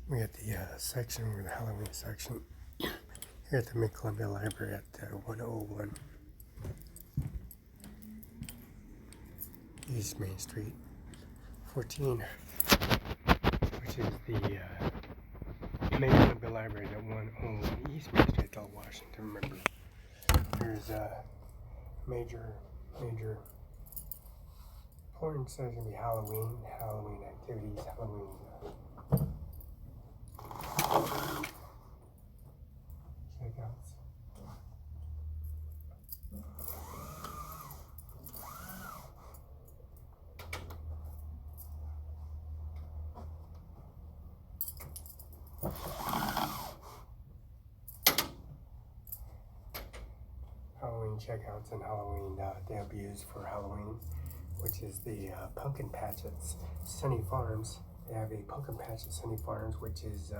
We got the section, the Halloween section, here at the Mid-Columbia Library at 101 East Main Street, 14, which is the Mid-Columbia Library at 101 East Main Street, Del Washington. Remember, there's major important says gonna be Halloween activities, Halloween checkouts. Halloween checkouts and Halloween they'll be used for Halloween, which is the pumpkin patch at Sunny Farms. They have a pumpkin patch at Sunny Farms, which is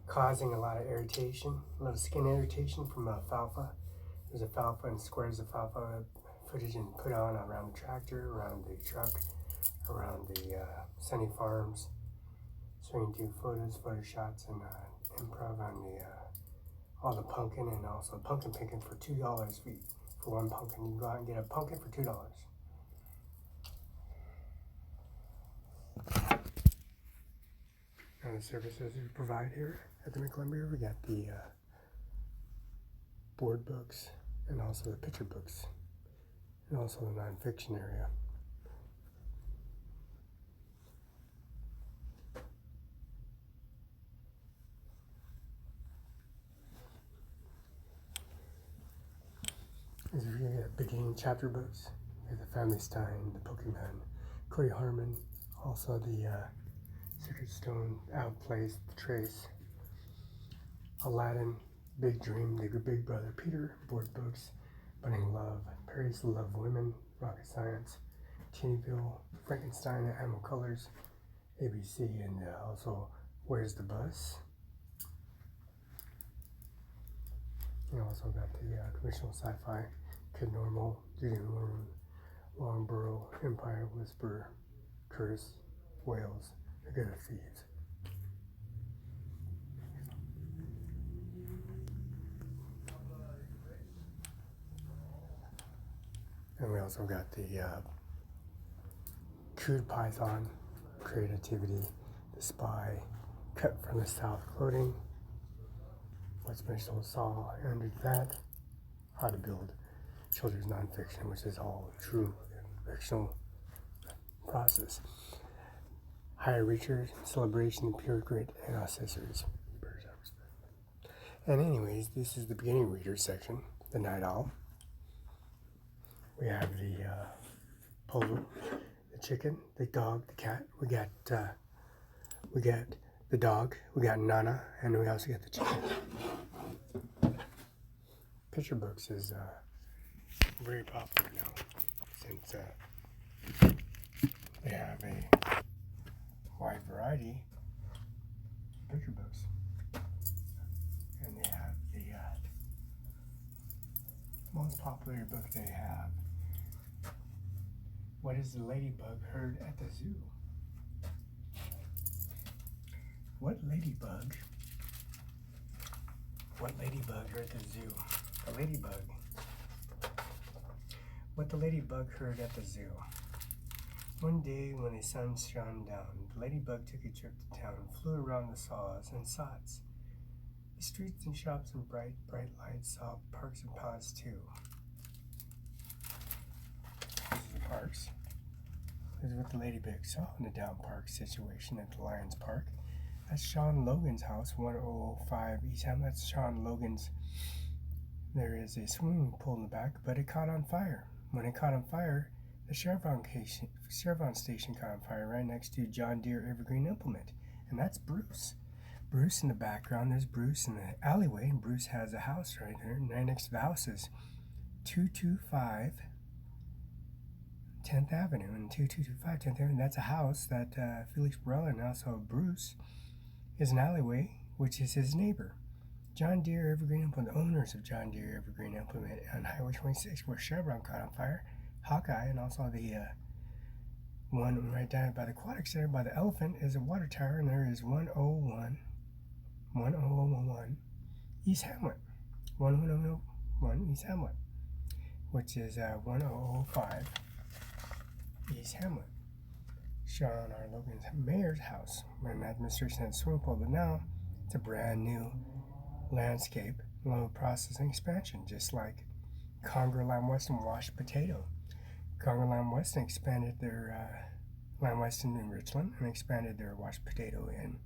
causing a lot of irritation, a lot of skin irritation from alfalfa. There's alfalfa and squares of alfalfa footage and put on around the tractor, around the truck, around the Sunny Farms. So you can do photo shots, and improv on the all the pumpkin, and also pumpkin picking for $2 for one pumpkin. You can go out and get a pumpkin for $2. Now the services we provide here at the Mid-Columbia, we got the board books and also the picture books and also the nonfiction area. These are the beginning chapter books. We have the Family Stein, the Pokemon, Cody Harmon, also the Secret Stone, Outplays, The Trace, Aladdin, Big Dream, The Big Brother Peter, board books, Bunning Love, Perry's Love Women, Rocket Science, Teenyville, Frankenstein, Animal Colors, ABC, and also Where's the Bus? You also got the conventional sci-fi, Kid Normal, Judy Norman, Longborough, Empire Whisperer, Curtis, Wales, The Good of Thieves. And we also got the Crude Python, Creativity, The Spy, Cut from the South Clothing, What's Mitchell Saw, and that, How to Build Children's Nonfiction, which is all true fictional process. Higher Reachers, Celebration, Pure Grit, and Accessories. And anyways, this is the beginning reader section, the Night Owl. We have the polo, the chicken, the dog, the cat. We got the dog, we got Nana, and we also got the chicken. Picture books is very popular now, since they have a wide variety of picture books. And they have the most popular book they have, What is the Ladybug Heard at the Zoo? What ladybug heard at the zoo? A ladybug. What the ladybug heard at the zoo. One day when the sun shone down, the ladybug took a trip to town, flew around the saws and sots, the streets and shops and bright lights, saw parks and ponds too. This is the parks. This is what the ladybug saw in the down park situation at the Lions Park. That's Sean Logan's house, 1005 East Ham. That's Sean Logan's. There is a swimming pool in the back, but it caught on fire. When it caught on fire, the Chevron station caught on fire right next to John Deere Evergreen Implement. And that's Bruce. Bruce in the background, there's Bruce in the alleyway, and Bruce has a house right there. And right next to the house is 225 10th Avenue. And 2225 10th Avenue, that's a house that Felix Barela and also Bruce is an alleyway, which is his neighbor. John Deere Evergreen Implement, owners of John Deere Evergreen Implement on Highway 26, where Chevron caught on fire, Hawkeye, and also the One right down by the Aquatic Center by the Elephant is a water tower, and there is 10011 East Hamlet, 101 East Hamlet, which is 1005 East Hamlet. Sean R. Logan's mayor's house when administration had a swimming pool, but now it's a brand new landscape, low processing expansion, just like Congo Lamb Weston washed potato. Congo Lamb Weston expanded their Lamb Weston in Richland and expanded their washed potato in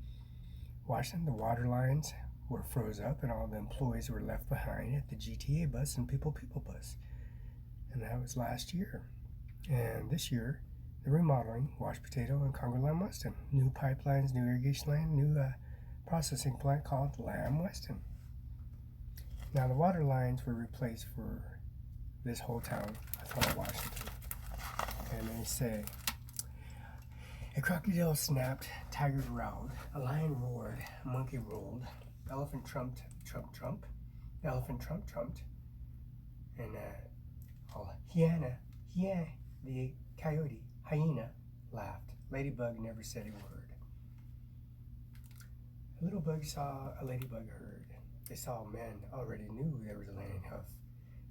Washington. The water lines were froze up and all the employees were left behind at the GTA bus and People bus. And that was last year. And this year, the remodeling, washed potato and Congo Lamb Weston. New pipelines, new irrigation line, new processing plant called Lamb Weston. Now the water lines were replaced for this whole town, Othello, Washington. And they say, a crocodile snapped, tiger growled, a lion roared, a monkey rolled, elephant trumped, elephant trumped, and the coyote, hyena, laughed. Ladybug never said a word. A little bug saw, a ladybug heard. They saw men, already knew there was a landing hoof.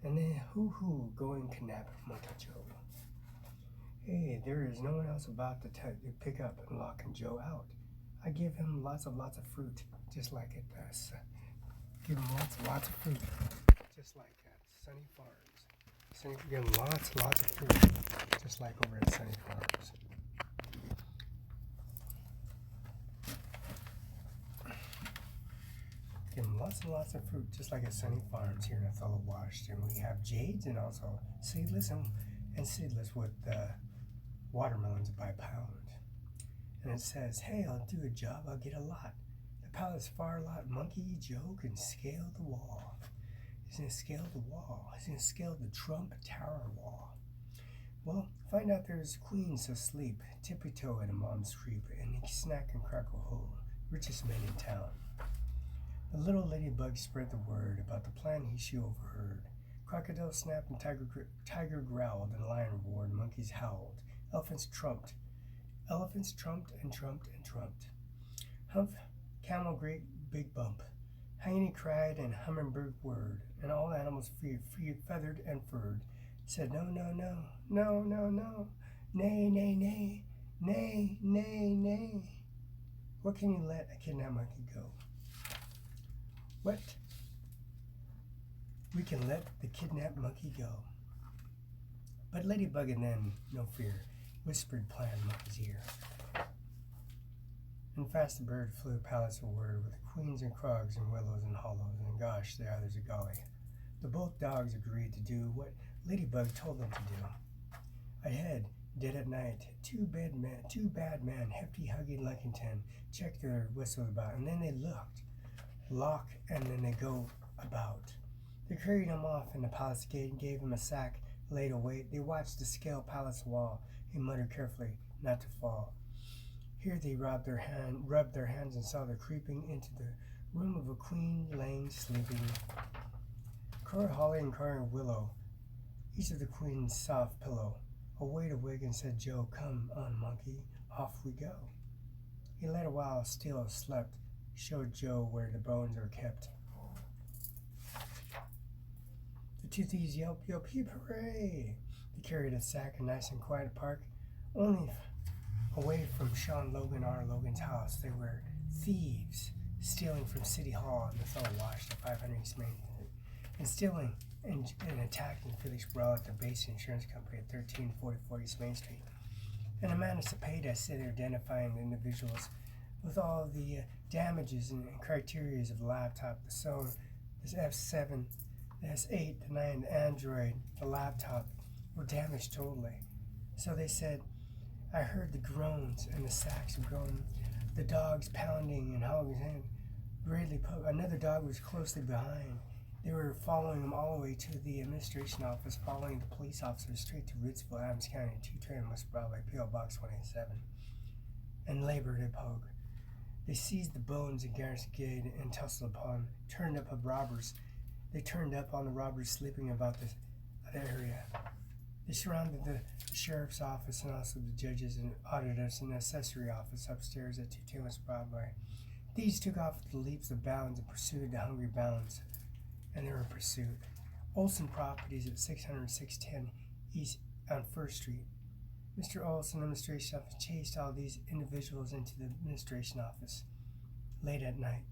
And then, hoo-hoo, go and kidnap Monkey Joe. Hey, there is no one else about to pick up and lock and Joe out. I give him lots of fruit, just like it does. Give him lots of fruit, just like at Sunny Farms. Give him lots of fruit, just like over at Sunny Farms. Give him lots of fruit, just like at Sunny Farms here in Othello, Washington. We have jades and also seedless and seedless with watermelons by pound. And it says, hey, I'll do a job, I'll get a lot. The palace far lot monkey Joe can scale the wall. He's going to scale the wall. He's going to scale the Trump Tower wall. Well, find out there's queens asleep, tippy-toe in a mom's creep, and he snack and crackle hole, richest man in town. The little ladybug spread the word about the plan she overheard. Crocodile snapped and tiger growled and lion roared, monkeys howled. Elephants trumped and trumped. Humph, camel great big bump. Hyena cried and hummingbird whirred, and all animals feathered and furred, said no, nay. What can you let a kidnapped monkey go? What? We can let the kidnapped monkey go. But Ladybug and then, no fear, whispered plan in monkey's ear. And fast the bird flew palace a word with queens and crogs and willows and hollows, and gosh, the others a golly. The both dogs agreed to do what Ladybug told them to do. Ahead, dead at night, two bad men, hefty hugging Luckington, checked their whistles about, and then they lock, and then they go about. They carried him off in the palace gate and gave him a sack, laid away. They watched the scale palace wall. He muttered carefully not to fall. Here they rubbed their hands and saw the creeping into the room of a queen laying sleeping. Cry holly and cry willow, each of the queen's soft pillow. Away to wig and said Joe, come on monkey, off we go. He lay a while still slept, showed Joe where the bones are kept. The two thieves yelp, heap hooray! They carried a sack a nice and quiet park, only away from Sean Logan R. Logan's house. They were thieves, stealing from City Hall in the fellow washed at 500 East Main, and stealing and attacking Felix Barela at the base insurance company at 1344 East Main Street. And Amanda Cepeda said they're identifying the individuals with all the damages and criteria of the laptop, the Sony, this F7, the S8, the 9, the Android, the laptop were damaged totally. So they said, I heard the groans and the sacks groan, the dogs pounding and hogging in. Greatly another dog was closely behind. They were following him all the way to the administration office, following the police officers straight to Ritzville, Adams County, 210 West Broadway, P.O. Box 187, and labored a poke. They seized the bones in Garrison Gate and tussled upon, turned up on the robbers sleeping about this area. They surrounded the sheriff's office and also the judges and auditors in the accessory office upstairs at 210 West Broadway. These took off with the leaps of bounds and pursued the hungry bounds, and they were pursued. Olson Properties at 610 East on 1st Street. Mr. Olson, administration office, chased all these individuals into the administration office late at night.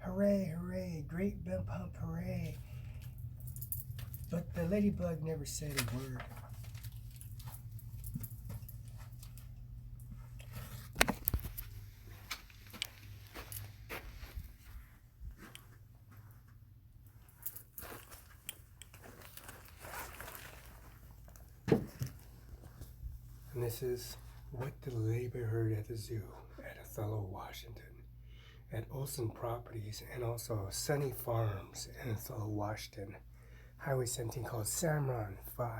Hooray, hooray, great bump hump, hooray. But the ladybug never said a word. And this is what the ladybug heard at the zoo at Othello, Washington, at Olson Properties, and also Sunny Farms in Othello, Washington. Highway 17 called Cimaron 5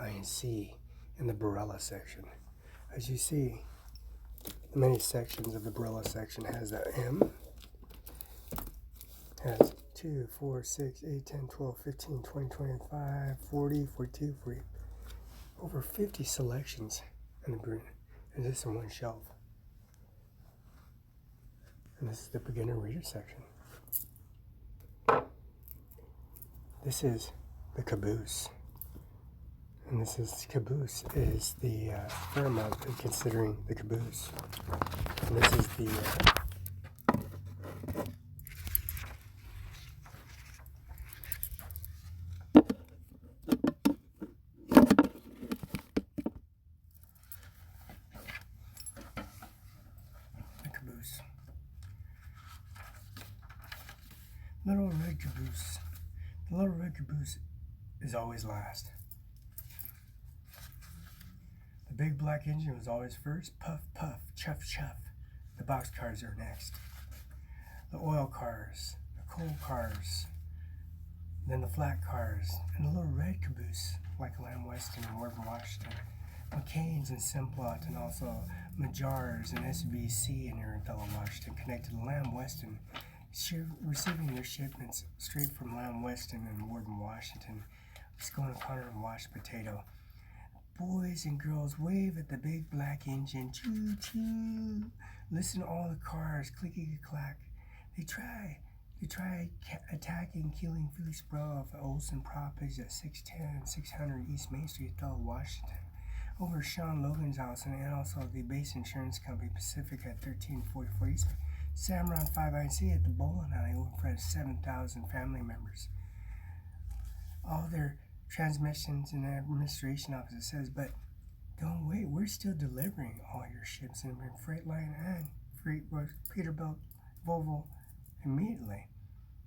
INC in the Barela section. As you see, the many sections of the Barela section has the M, has 2, 4, 6, 8, 10, 12, 15, 20, 25, 40, 42, 40, over 50 selections in the green, and this in one shelf. And this is the beginner reader section. This is the caboose. And this is caboose is the paramount in considering the caboose. And this is the caboose. Little red caboose. The little red caboose is always last. The big black engine was always first. Puff, puff, chuff, chuff. The box cars are next. The oil cars, the coal cars, then the flat cars, and the little red caboose, like Lamb Weston and Morgan Washington, McCain's and Simplot, and also Nijjars and SBC in Othello, Washington, connected to Lamb Weston, receiving their shipments straight from Lamb Weston and Morgan Washington. Let's go on Connor and Wash Potato. Boys and girls wave at the big black engine, choo choo. Listen to all the cars, clicky clack. They try attacking, killing Felix Barela of Olson Properties at 610 and 600 East Main Street, Othello, Washington. Over Sean Logan's house and also the base insurance company Pacific at 1344 East Main. Cimaron 5 INC at the bowling alley over 7,000 family members. All their transmissions in the administration office, it says, but don't wait, we're still delivering all your ships in Freight-Line and Peterbilt, Volvo immediately.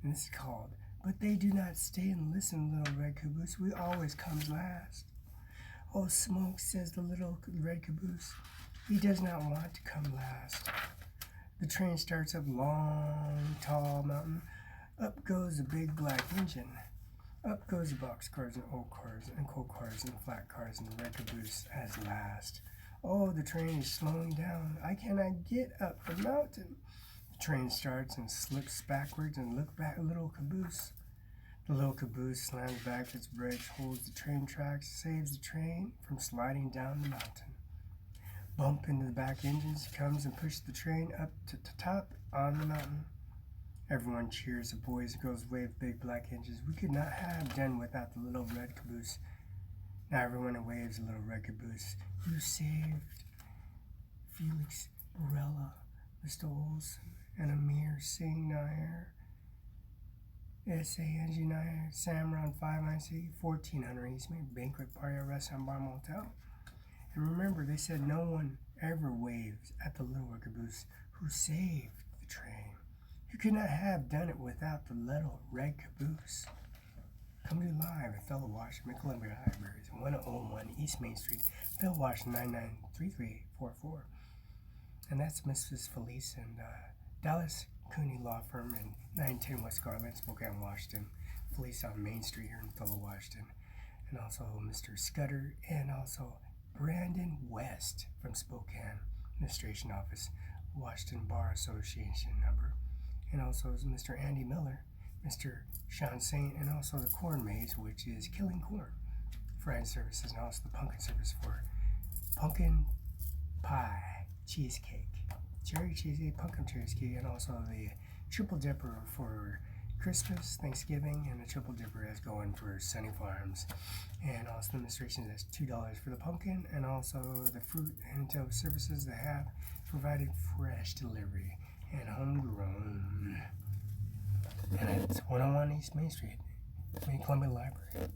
And this is called, but they do not stay and listen, little red caboose, we always come last. Oh, smoke, says the little red caboose, he does not want to come last. The train starts up long, tall mountain. Up goes the big black engine. Up goes the box cars and old cars and coal cars and flat cars and the red caboose as last. Oh, the train is slowing down. I cannot get up the mountain. The train starts and slips backwards and look back a little caboose. The little caboose slams back its bridge, holds the train tracks, saves the train from sliding down the mountain. Bump into the back engines, comes and pushes the train up to the top on the mountain. Everyone cheers, the boys and girls wave big black engines. We could not have done without the little red caboose. Now everyone waves the little red caboose. You saved Felix Barela, Mr. Olson, and Ajmer Singh Nijjar. SANG Nijjar, Cimaron 5 INC, 1400 East Main, banquet party at Restaurant Bar Motel. And remember, they said no one ever waves at the little red caboose who saved the train. You could not have done it without the little red caboose. Coming to you live at Othello, Washington, Columbia Libraries, 101 East Main Street, Othello, Washington, 993344. And that's Mrs. Felice and Dallas Cooney Law Firm in 910 West Garland, Spokane, Washington. Felice on Main Street here in Othello, Washington. And also Mr. Scudder and also Brandon West from Spokane Administration Office, Washington Bar Association number. And also Mr. Andy Miller, Mr. Sean Saint, and also the corn maze, which is killing corn. fried services, and also the pumpkin service for pumpkin pie cheesecake, cherry cheesecake, pumpkin cheesecake, and also the triple dipper for Christmas, Thanksgiving, and the triple dipper is going for Sunny Farms. And also the administration is $2 for the pumpkin, and also the fruit and vegetable services they have provided fresh delivery and homegrown. And it's 101 East Main Street, Columbia Library.